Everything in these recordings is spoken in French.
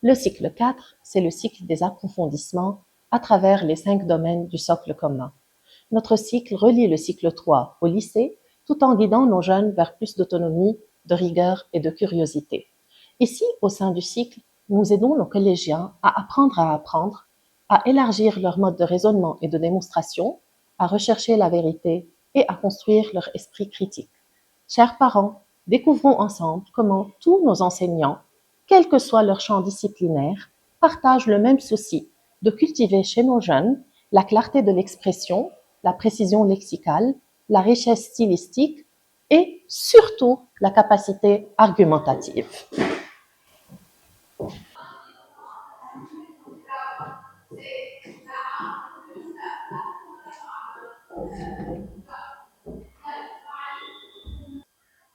Le cycle 4, c'est le cycle des approfondissements à travers les 5 domaines du socle commun. Notre cycle relie le cycle 3 au lycée, tout en guidant nos jeunes vers plus d'autonomie, de rigueur et de curiosité. Ici, au sein du cycle, nous aidons nos collégiens à apprendre, à élargir leur mode de raisonnement et de démonstration, à rechercher la vérité et à construire leur esprit critique. Chers parents, découvrons ensemble comment tous nos enseignants, quel que soit leur champ disciplinaire, partagent le même souci de cultiver chez nos jeunes la clarté de l'expression, la précision lexicale, la richesse stylistique et surtout la capacité argumentative.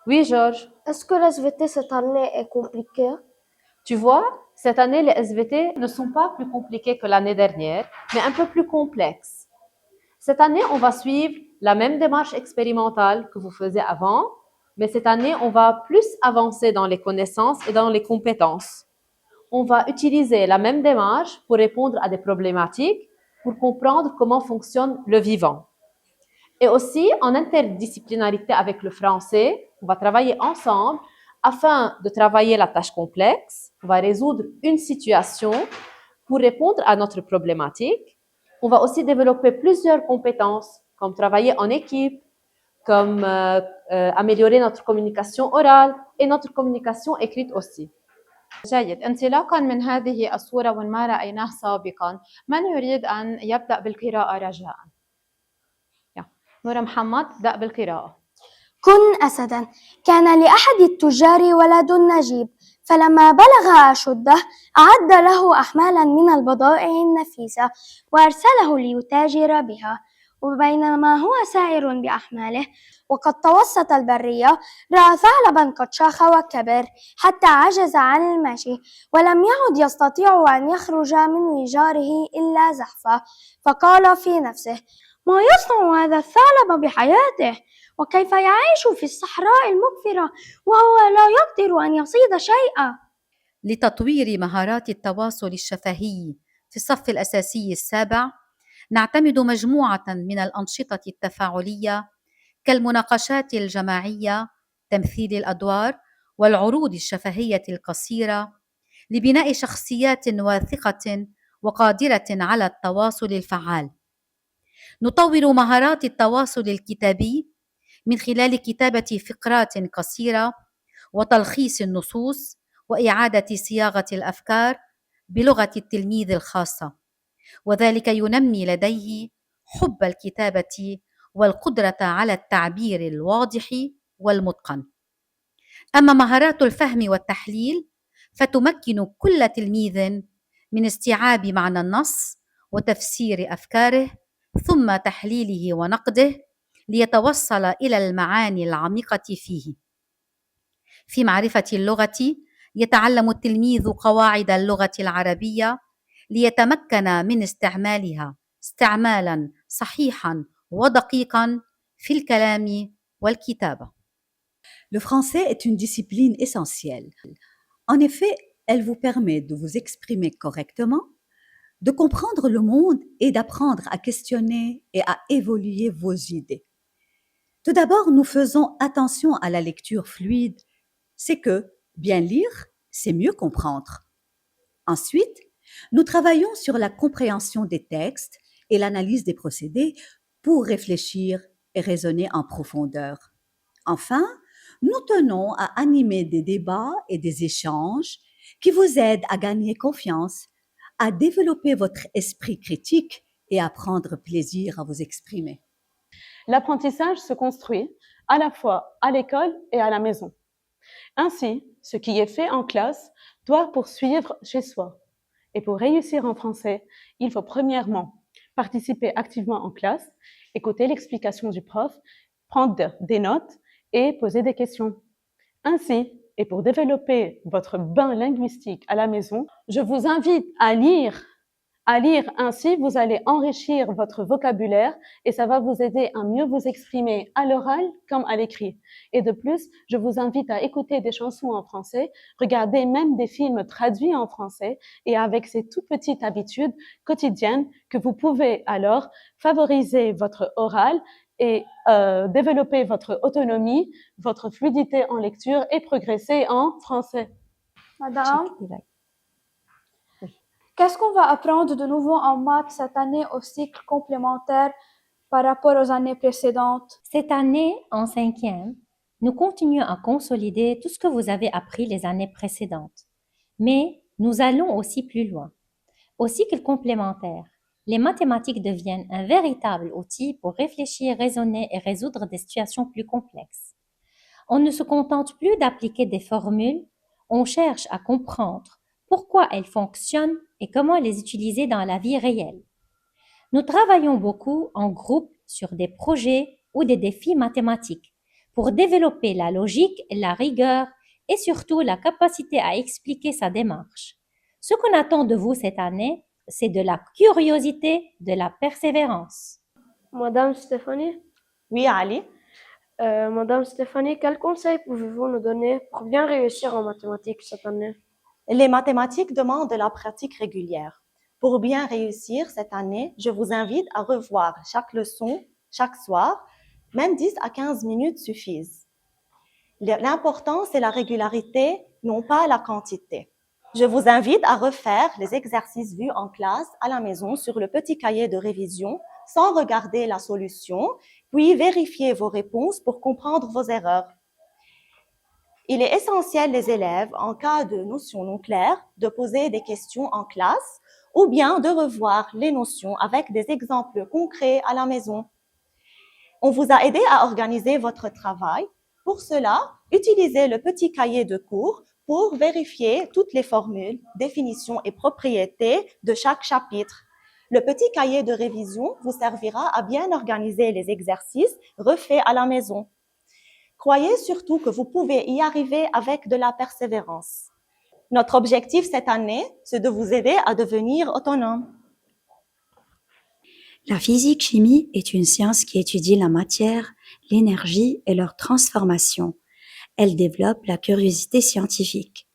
Oui, Georges. Est-ce que l'SVT cette année est compliqué? Tu vois, cette année, les SVT ne sont pas plus compliqués que l'année dernière, mais un peu plus complexes. Cette année, on va suivre la même démarche expérimentale que vous faisiez avant, mais cette année, on va plus avancer dans les connaissances et dans les compétences. On va utiliser la même démarche pour répondre à des problématiques, pour comprendre comment fonctionne le vivant. Et aussi, en interdisciplinarité avec le français, on va travailler ensemble afin de travailler la tâche complexe. On va résoudre une situation pour répondre à notre problématique. On va aussi développer plusieurs compétences, comme travailler en équipe, comme améliorer notre communication orale et notre communication écrite aussi. جيد. انطلاقا من هذه الصورة وما رأيناه سابقا، من يريد أن يبدأ بالقراءة رجاء؟ نورة محمد، ابدأ بالقراءة. كن أسداً. كان لأحد التجار ولد نجيب، فلما بلغ أشده أعد له أحمالاً من البضائع النفيسة وأرسله ليتاجر بها. وبينما هو سائر بأحماله وقد توسط البرية، رأى ثعلباً قد شاخ وكبر حتى عجز عن المشي، ولم يعد يستطيع أن يخرج من وجاره إلا زحفا. فقال في نفسه: ما يصنع هذا الثعلب بحياته؟ وكيف يعيش في الصحراء المقفرة وهو لا يقدر أن يصيد شيئا؟ لتطوير مهارات التواصل الشفهي في الصف الأساسي السابع، نعتمد مجموعة من الأنشطة التفاعلية كالمناقشات الجماعية، تمثيل الأدوار، والعروض الشفهية القصيرة لبناء شخصيات واثقة وقادرة على التواصل الفعال. نطور مهارات التواصل الكتابي من خلال كتابة فقرات قصيرة وتلخيص النصوص وإعادة صياغة الأفكار بلغة التلميذ الخاصة، وذلك ينمي لديه حب الكتابة والقدرة على التعبير الواضح والمتقن. أما مهارات الفهم والتحليل فتمكن كل تلميذ من استيعاب معنى النص وتفسير أفكاره ثم تحليله ونقده ليتوصل إلى المعاني العميقة فيه. في معرفة اللغة يتعلم التلميذ قواعد اللغة العربية ليتمكن من استعمالها استعمالا صحيحا ودقيقا في الكلام والكتابة. Le français est une discipline essentielle. En effet, elle vous permet de vous exprimer correctement, de comprendre le monde et d'apprendre à questionner et à évoluer vos idées. Tout d'abord, nous faisons attention à la lecture fluide. C'est que bien lire, c'est mieux comprendre. Ensuite, nous travaillons sur la compréhension des textes et l'analyse des procédés pour réfléchir et raisonner en profondeur. Enfin, nous tenons à animer des débats et des échanges qui vous aident à gagner confiance, à développer votre esprit critique et à prendre plaisir à vous exprimer. L'apprentissage se construit à la fois à l'école et à la maison. Ainsi, ce qui est fait en classe doit poursuivre chez soi. Et pour réussir en français, il faut premièrement participer activement en classe, écouter l'explication du prof, prendre des notes et poser des questions. Ainsi, et pour développer votre bain linguistique à la maison, je vous invite à lire À lire ainsi, vous allez enrichir votre vocabulaire et ça va vous aider à mieux vous exprimer à l'oral comme à l'écrit. Et de plus, je vous invite à écouter des chansons en français, regarder même des films traduits en français et avec ces toutes petites habitudes quotidiennes que vous pouvez alors favoriser votre oral et développer votre autonomie, votre fluidité en lecture et progresser en français. Madame, qu'est-ce qu'on va apprendre de nouveau en maths cette année au cycle complémentaire par rapport aux années précédentes? Cette année, en cinquième, nous continuons à consolider tout ce que vous avez appris les années précédentes. Mais nous allons aussi plus loin. Au cycle complémentaire, les mathématiques deviennent un véritable outil pour réfléchir, raisonner et résoudre des situations plus complexes. On ne se contente plus d'appliquer des formules, on cherche à comprendre pourquoi elles fonctionnent et comment les utiliser dans la vie réelle. Nous travaillons beaucoup en groupe sur des projets ou des défis mathématiques pour développer la logique, la rigueur et surtout la capacité à expliquer sa démarche. Ce qu'on attend de vous cette année, c'est de la curiosité, de la persévérance. Madame Stéphanie, Oui, Ali. Madame Stéphanie, quels conseils pouvez-vous nous donner pour bien réussir en mathématiques cette année? Les mathématiques demandent de la pratique régulière. Pour bien réussir cette année, je vous invite à revoir chaque leçon, chaque soir, même 10 à 15 minutes suffisent. L'important, c'est la régularité, non pas la quantité. Je vous invite à refaire les exercices vus en classe à la maison sur le petit cahier de révision sans regarder la solution, puis vérifier vos réponses pour comprendre vos erreurs. Il est essentiel, les élèves, en cas de notions non claires, de poser des questions en classe ou bien de revoir les notions avec des exemples concrets à la maison. On vous a aidé à organiser votre travail. Pour cela, utilisez le petit cahier de cours pour vérifier toutes les formules, définitions et propriétés de chaque chapitre. Le petit cahier de révision vous servira à bien organiser les exercices refaits à la maison. Croyez surtout que vous pouvez y arriver avec de la persévérance. Notre objectif cette année, c'est de vous aider à devenir autonome. La physique-chimie est une science qui étudie la matière, l'énergie et leur transformation. Elle développe la curiosité scientifique.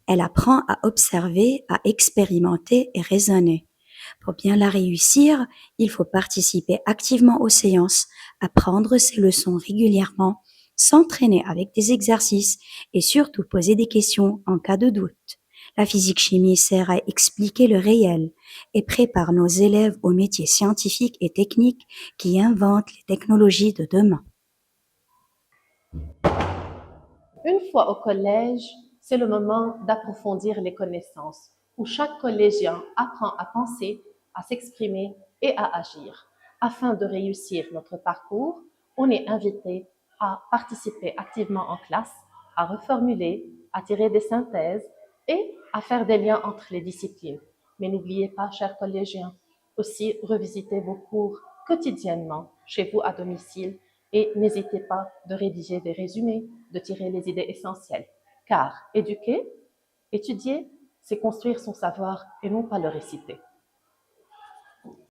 Elle apprend à observer, à expérimenter et raisonner. Pour bien la réussir, il faut participer activement aux séances, apprendre ses leçons régulièrement, s'entraîner avec des exercices et surtout poser des questions en cas de doute. La physique-chimie sert à expliquer le réel et prépare nos élèves aux métiers scientifiques et techniques qui inventent les technologies de demain. Une fois au collège, c'est le moment d'approfondir les connaissances, où chaque collégien apprend à penser, à s'exprimer et à agir. Afin de réussir notre parcours, on est invité à participer activement en classe, à reformuler, à tirer des synthèses et à faire des liens entre les disciplines. Mais n'oubliez pas, chers collégiens, aussi revisitez vos cours quotidiennement chez vous à domicile et n'hésitez pas de rédiger des résumés, de tirer les idées essentielles. Car éduquer, étudier, c'est construire son savoir et non pas le réciter.